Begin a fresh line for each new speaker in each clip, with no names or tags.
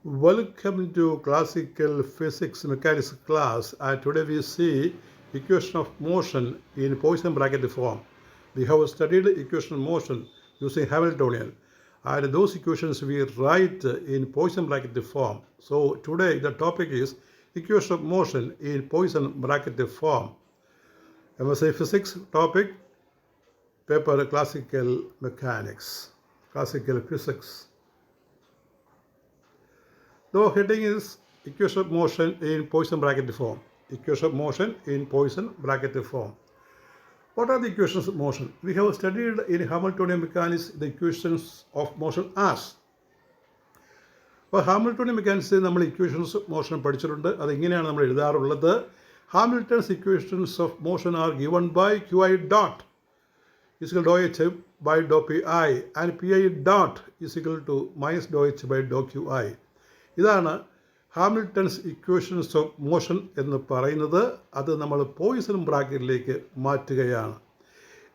Welcome to classical physics mechanics class, and today we see equation of motion in Poisson bracket form. We have studied equation of motion using Hamiltonian, and those equations we write in Poisson bracket form. So today the topic is equation of motion in Poisson bracket form. MSc Physics topic, paper classical mechanics, classical physics. The heading is equation of motion in Poisson bracket form. Equation of motion in Poisson bracket form. What are the equations of motion? We have studied in Hamiltonian mechanics the equations of motion as. അപ്പോൾ Hamiltonian മെക്കാനിക്സിൽ നമ്മൾ equations of motion പഠിച്ചിട്ടുണ്ട്. അതെങ്ങനെയാണ് നമ്മൾ എഴുതാറുള്ളത്? Hamilton's equations of motion are given by Q I dot is equal do H by Dr P I and P I dot is equal to minus Dr H by Dr Q I. ഇതാണ് Hamilton's equations of motion എന്ന് പറയുന്നത്. അത് നമ്മൾ Poisson ബ്രാക്കറ്റിലേക്ക് മാറ്റുകയാണ്.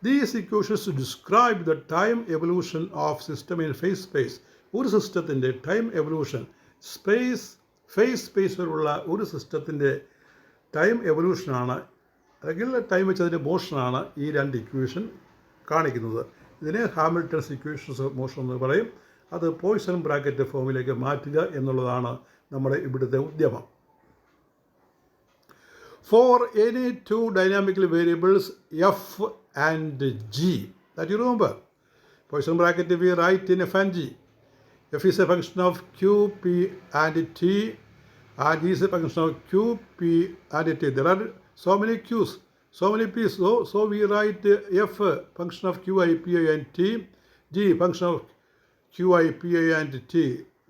These equations describe the time evolution of system in phase space. ഒരു സിസ്റ്റത്തിൻ്റെ time evolution, face സ്പേസിലുള്ള ഒരു സിസ്റ്റത്തിൻ്റെ ടൈം എവല്യൂഷനാണ്, അല്ലെങ്കിൽ ടൈം വെച്ചതിൻ്റെ മോഷനാണ് ഈ രണ്ട് ഇക്വേഷൻ കാണിക്കുന്നത്. ഇതിനെ ഹാമിൽട്ടൺസ് ഇക്വേഷൻസ് ഓഫ് മോഷൻ എന്ന് പറയും. അത് പോയിസൺ ബ്രാക്കറ്റ് ഫോമിലേക്ക് മാറ്റുക എന്നുള്ളതാണ് നമ്മുടെ ഇവിടുത്തെ ഉദ്യമം. For any two dynamical variables F and G, that you remember, Poisson bracket we write in F and G. F is a function of Q, P and T, and G is a function of Q, P and T. There are so many Q's, so many P's. So we write F function of Qi, Pi and T, G function of Qi, Pi and T.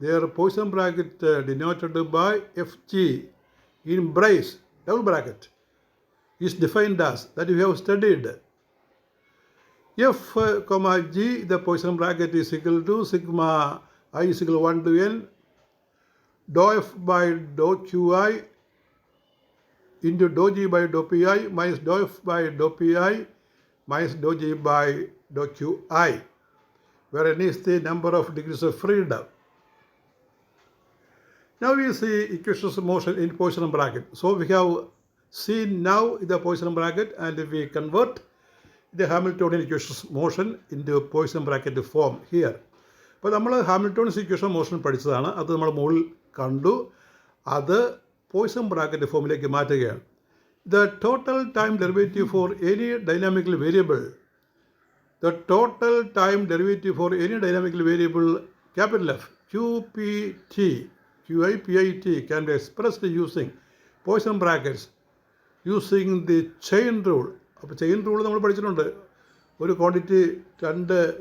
Their Poisson bracket denoted by Fg in brace, double bracket, is defined as, that we have studied. F, G, the Poisson bracket is equal to sigma I is equal to 1 to n dou f by dou qi into dou g by dou pi minus dou f by dou pi minus dou g by dou qi, where n is the number of degrees of freedom. Now we see equations of motion in Poisson bracket. So we have seen now the Poisson bracket, and we convert the Hamiltonian equations of motion into Poisson bracket form here. അപ്പോൾ നമ്മൾ ഹാമിൽട്ടോൺസ് equation of motion പഠിച്ചതാണ്. അത് നമ്മൾ മുകളിൽ കണ്ടു. അത് Poisson bracket ഫോമിലേക്ക് മാറ്റുകയാണ്. The total time derivative for any dynamical variable, the total time derivative for any dynamical variable capital F Q P T, Q I P I T can be expressed using Poisson brackets using the chain rule. അപ്പോൾ chain rule നമ്മൾ പഠിച്ചിട്ടുണ്ട്. ഒരു quantity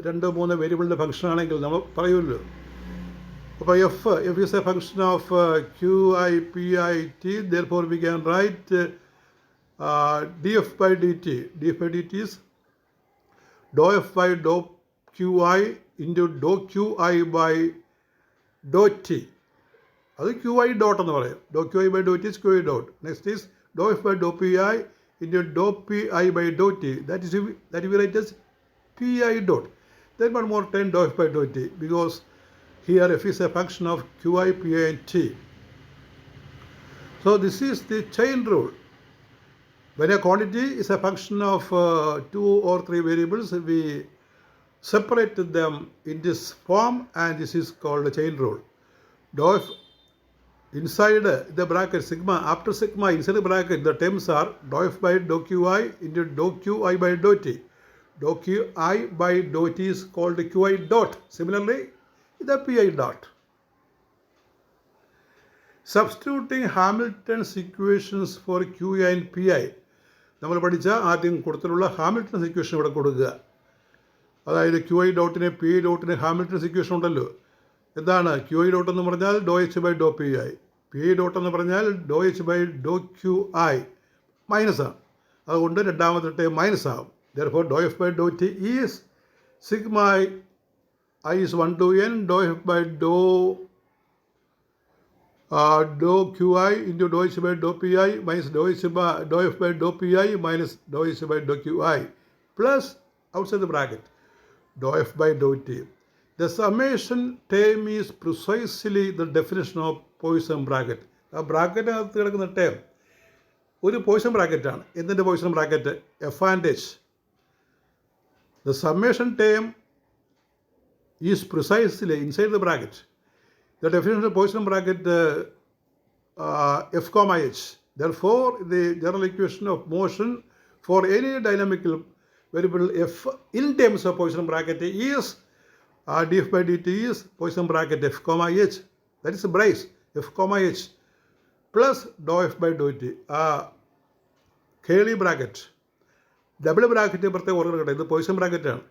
രണ്ട് മൂന്ന് വേരിയബിളിൻ്റെ function ആണെങ്കിൽ നമ്മൾ പറയുമല്ലോ. അപ്പോൾ F is a function of Q I P I T, therefore we can write D F by D T. D F by D T is dou F by Dr Q I into dou Q I by Dr T. അത് Q I dot എന്ന് പറയും. Dou Q I by Dr T is Q I dot. Next is dou F by Dr P I into dou pi by dou t, that we write as pi dot. Then one more time dou f by dou t, because here f is a function of qi, pi and t. So this is the chain rule. When a quantity is a function of two or three variables, we separate them in this form, and this is called the chain rule. Dou f inside the bracket sigma, after sigma inside the bracket, the terms are dou f by dou qi into dou qi by dou t. Dou qi by dou t is called qi dot. Similarly, the pi dot. Substituting Hamilton's equations for qi and pi, നമ്മൾ പഠിച്ച ആദ്യം കൊടുത്തിട്ടുള്ള Hamilton's equation ഇവിടെ കൊടുക്കുക. അതായത് Q I ഡോട്ടിന് P I ഡോട്ടിന് Hamilton's equation ഉണ്ടല്ലോ. എന്താണ് ക്യു ഐ ഡോട്ട് എന്ന് പറഞ്ഞാൽ dou H by Dr P I, P I dot എന്ന് പറഞ്ഞാൽ dou H by Dr Q I minus ആണ്. അതുകൊണ്ട് രണ്ടാമത്തെ ടൈം മൈനസ് ആവും. Therefore dou F by Dr T is sigma I is 1 to n dou F by Dr Q I into dou H by Dr P I minus Dr F by Dr P I minus Dr H by Dr Q I plus outside the bracket doh F by Dr T. The summation term is precisely the definition of Poisson bracket. ആ ബ്രാക്കറ്റിനകത്ത് കിടക്കുന്ന term ഒരു Poisson ബ്രാക്കറ്റാണ്. എന്തിൻ്റെ Poisson bracket? F and H. The summation term is precisely inside the bracket. The definition of Poisson bracket f comma h. Therefore, the general equation of motion for any dynamical variable f in terms of Poisson bracket is df by dt is Poisson bracket f comma h. That is a brace f comma h plus dou f by dou t. Keli bracket, double bracket പ്രത്യേകം ഓർക്കണം. ഇത് Poisson ബ്രാക്കറ്റാണ്.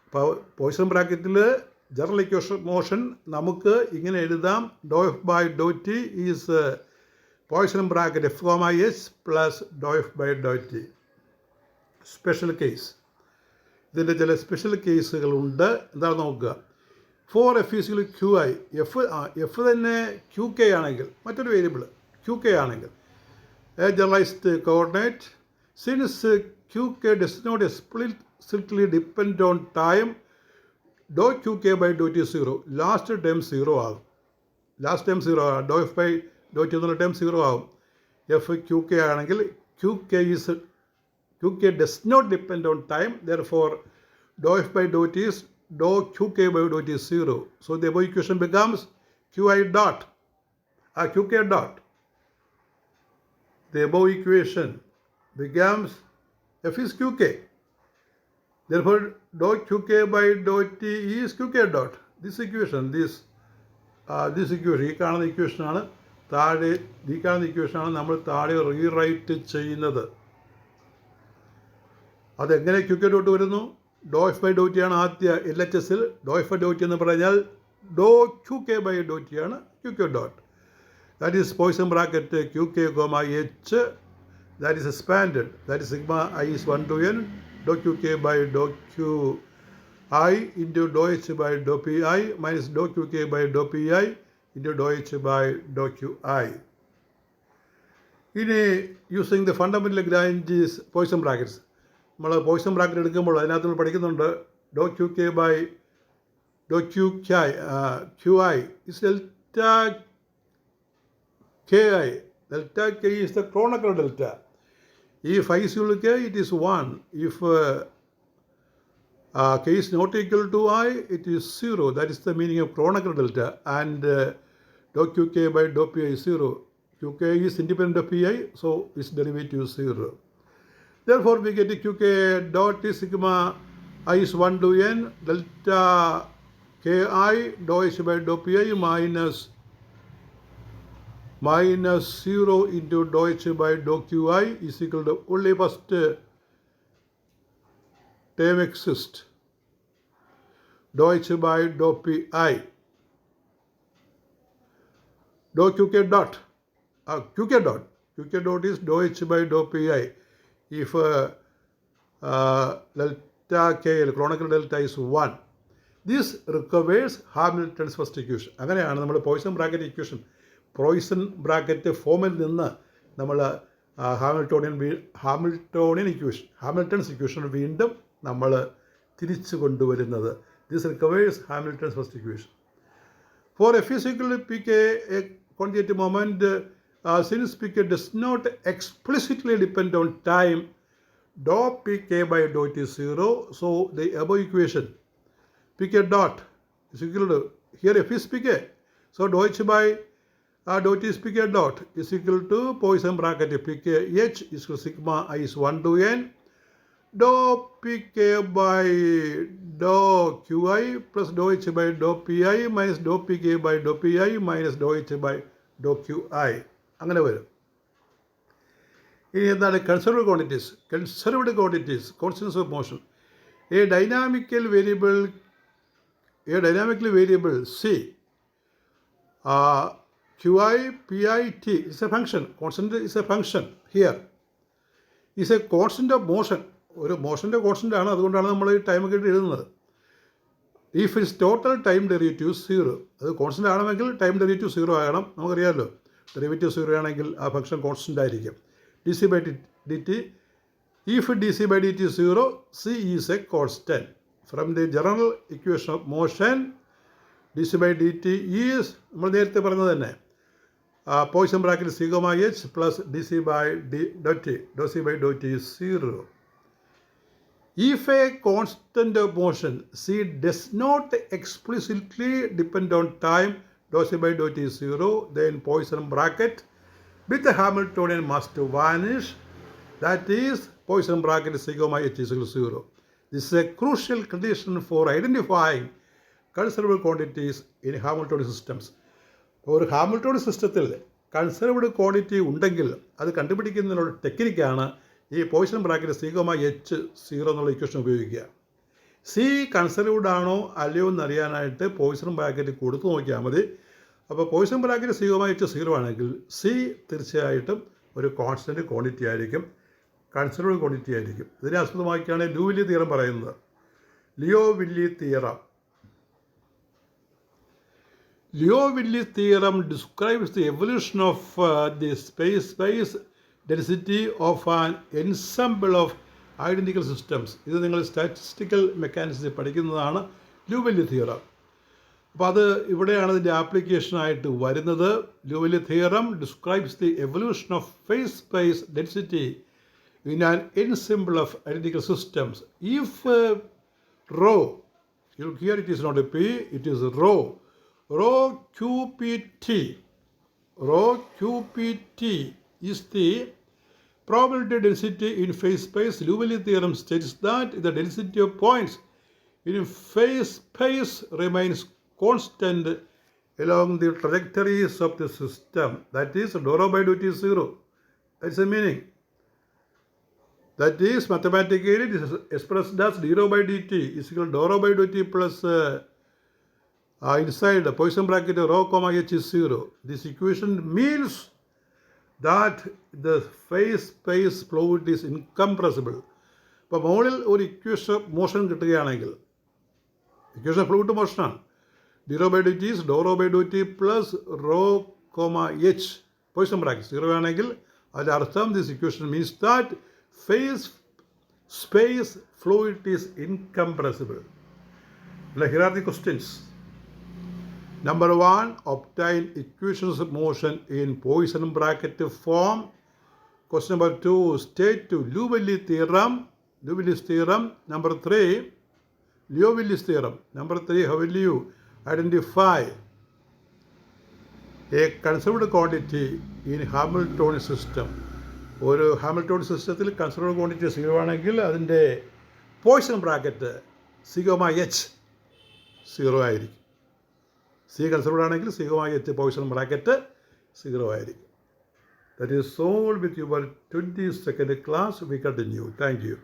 അപ്പോൾ Poisson ബ്രാക്കറ്റിൽ general equation motion നമുക്ക് ഇങ്ങനെ എഴുതാം. Dou F by Dr T is Poisson bracket F comma H plus dou F by Dr T. Special case, ഇതിൻ്റെ ചില സ്പെഷ്യൽ കേസുകളുണ്ട്. എന്താണ് നോക്കുക. For F is equal Q I. F തന്നെ ക്യു കെ ആണെങ്കിൽ, മറ്റൊരു വേരിയബിൾ ക്യു കെ ആണെങ്കിൽ, a generalized coordinate, since qk does not explicitly depend on time, dou qk by dou t 0. Last term 0 ആകും. ലാസ്റ്റ് ടേം 0 ആകും. Doh F by Dr T എന്നുള്ള term 0 ആകും. F Q K ആണെങ്കിൽ Q K does not depend on time. Therefore doh F by Dr T is doh Q K by Dr T 0. So the above equation becomes qi dot qk dot. The above equation becomes f is qk. Therefore, dou qk by dou t is qk dot. This equation, this equation, ഈ കാണുന്ന ഇക്വേഷനാണ് താഴെ, ഈ കാണുന്ന ഇക്വേഷനാണ് നമ്മൾ താഴെ rewrite ചെയ്യുന്നത്. അതെങ്ങനെ qk dot വരുന്നു? ഡോ എഫ് ബൈ ഡോ ടി ആണ് ആദ്യ എൽ എച്ച് എസിൽ. ഡോ എഫ് ബൈ ഡോ ടി എന്ന് പറഞ്ഞാൽ ഡോ qk ബൈ ഡോ ടി ആണ് qk dot. That is Poisson bracket qk comma h. That is expanded. That is sigma I is 1 to n dou qk by dou q I into dou h by dou pi minus dou qk by dou pi into dou h by dou qi. ഇനി using the fundamental Lagrange's Poisson brackets. നമ്മൾ Poisson bracket എടുക്കുമ്പോൾ അതിനകത്ത് നമ്മൾ പഠിക്കുന്നുണ്ട് dou Q K by Dr Q I is delta ki. Delta k is the Kronecker delta. If I is equal to k, it is 1. If k is not equal to I, it is 0. That is the meaning of Kronecker delta. And dou qk by dou pi is 0. Qk is independent of pi, so its derivative is 0. Therefore, we get qk dot is sigma I is 1 to n delta ki dou h by dou pi minus 0 into dou h by dou qi is equal to only first term exists, dou h by dou pi. Dou qk dot is dou h by dou pi. If delta k, Kronecker delta is 1. This requires Hamilton's first equation. അങ്ങനെയാണ് നമ്മൾ Poisson bracket equation Poisson bracket ഫോമിൽ നിന്ന് നമ്മൾ Hamilton's equation വീണ്ടും നമ്മൾ തിരിച്ചു കൊണ്ടുവരുന്നത്. This recovers Hamilton's first equation. For F is equal to P K a conjugate moment since P K does not explicitly depend on time, doh P K by Dr T 0. So the above equation pk dot is equal to, here f is pk, so dou h by dou t is pk dot is equal to Poisson bracket pk h is equal to sigma I is 1 to n dou pk by dou qi plus dou h by dou pi minus dou pk by dou pi minus dou h by dou qi. അങ്ങനെ വരും. ഇനി എന്താണ് conserved quantities? Constants of motion. A dynamically variable C qi pi t is a function. Constant is a function here. Is a constant of motion. ഒരു മോഷൻ്റെ constant ആണ്, അതുകൊണ്ടാണ് നമ്മൾ ഈ ടൈമൊക്കെ ഇട്ട് എഴുതുന്നത്. If it's total time derivative 0, അത് constant ആണെങ്കിൽ ടൈം ഡെറിവേറ്റീവ് 0 ആകണം. നമുക്കറിയാമല്ലോ, ഡെറിവേറ്റീവ് 0 ആണെങ്കിൽ ആ ഫംഗ്ഷൻ കോൺസ്റ്റൻ്റ് ആയിരിക്കും. D C by D T, if dc by dt is 0, c is a constant. From the general equation of motion, D C by D T is നമ്മൾ നേരത്തെ പറഞ്ഞത് തന്നെ Poisson bracket sigma H plus D C by doh C by Dr T is 0. If a constant motion c does not explicitly depend on time, dou c by dou t is 0, then Poisson bracket with the Hamiltonian must vanish. That is, Poisson bracket sigma h is equal to 0. This is a crucial condition for identifying conserved quantities in Hamiltonian systems. ഒരു Hamiltonian സിസ്റ്റത്തിൽ conserved quantity ഉണ്ടെങ്കിൽ അത് കണ്ടുപിടിക്കുന്നതിനുള്ള ടെക്നിക്കാണ് ഈ Poisson bracket sigma H 0 എന്നുള്ള equation ഉപയോഗിക്കുക. C conserved ആണോ അല്ലയോ എന്നറിയാനായിട്ട് Poisson bracket കൊടുത്തു നോക്കിയാൽ മതി. അപ്പോൾ പോയിസൺ ബ്രാക്കറ്റ് സിഗ്മ എച്ച് 0 ആണെങ്കിൽ സി തീർച്ചയായിട്ടും ഒരു കോൺസ്റ്റൻറ്റ് ക്വാണ്ടിറ്റി ആയിരിക്കും, കൺസർവ്ഡ് ക്വാണ്ടിറ്റി ആയിരിക്കും. ഇതിനെ ആസ്പദമാക്കിയാണ് ലൂവില്ലി തിയറം പറയുന്നത്. ലിയോവില്ലി theorem describes the evolution of the space density of an ensemble of identical systems. ഇത് നിങ്ങൾ സ്റ്റാറ്റിസ്റ്റിക്കൽ മെക്കാനിക്സിൽ പഠിക്കുന്നതാണ് ലൂവില്ലി തിയറം. അപ്പോൾ അത് ഇവിടെയാണ് ഇതിൻ്റെ ആപ്ലിക്കേഷനായിട്ട് വരുന്നത്. Liouville theorem describes the evolution of phase space density in an ensemble of identical systems. If rho, here it is not a p, it is rho qpt is the probability density in phase space. Liouville theorem states that the density of points in phase space remains constant along the trajectories of the system. That is, dou rho by dou t is 0. That's the meaning. That is, mathematically it is expressed as d rho by dt is equal to dou rho by dou t plus inside the Poisson bracket rho comma h is 0. This equation means that the phase space fluid is incompressible. ഇപ്പോൾ മുകളിൽ ഒരു equation motion കിട്ടുകയാണെങ്കിൽ, equation fluid മോഷനാണ്, D rho by D T is dou rho by Dr T plus rho comma H Poisson bracket 0 ആണെങ്കിൽ അതിൻ്റെ അർത്ഥം this equation means that phase space fluid is incompressible. Now here are the questions. Number 1, obtain equations of motion in Poisson bracket form. Question number 2, state Liouville theorem. Number 3, Liouville's theorem. Number 3, how will you identify a conserved quantity in Hamiltonian system? ഒരു Hamiltonian സിസ്റ്റത്തിൽ conserved quantity 0 ആണെങ്കിൽ അതിൻ്റെ Poisson bracket sigma H 0 ആയിരിക്കും. C conserved ആണെങ്കിൽ sigma H Poisson bracket 0 ആയിരിക്കും. That is solved with your 22nd class. We continue. Thank you.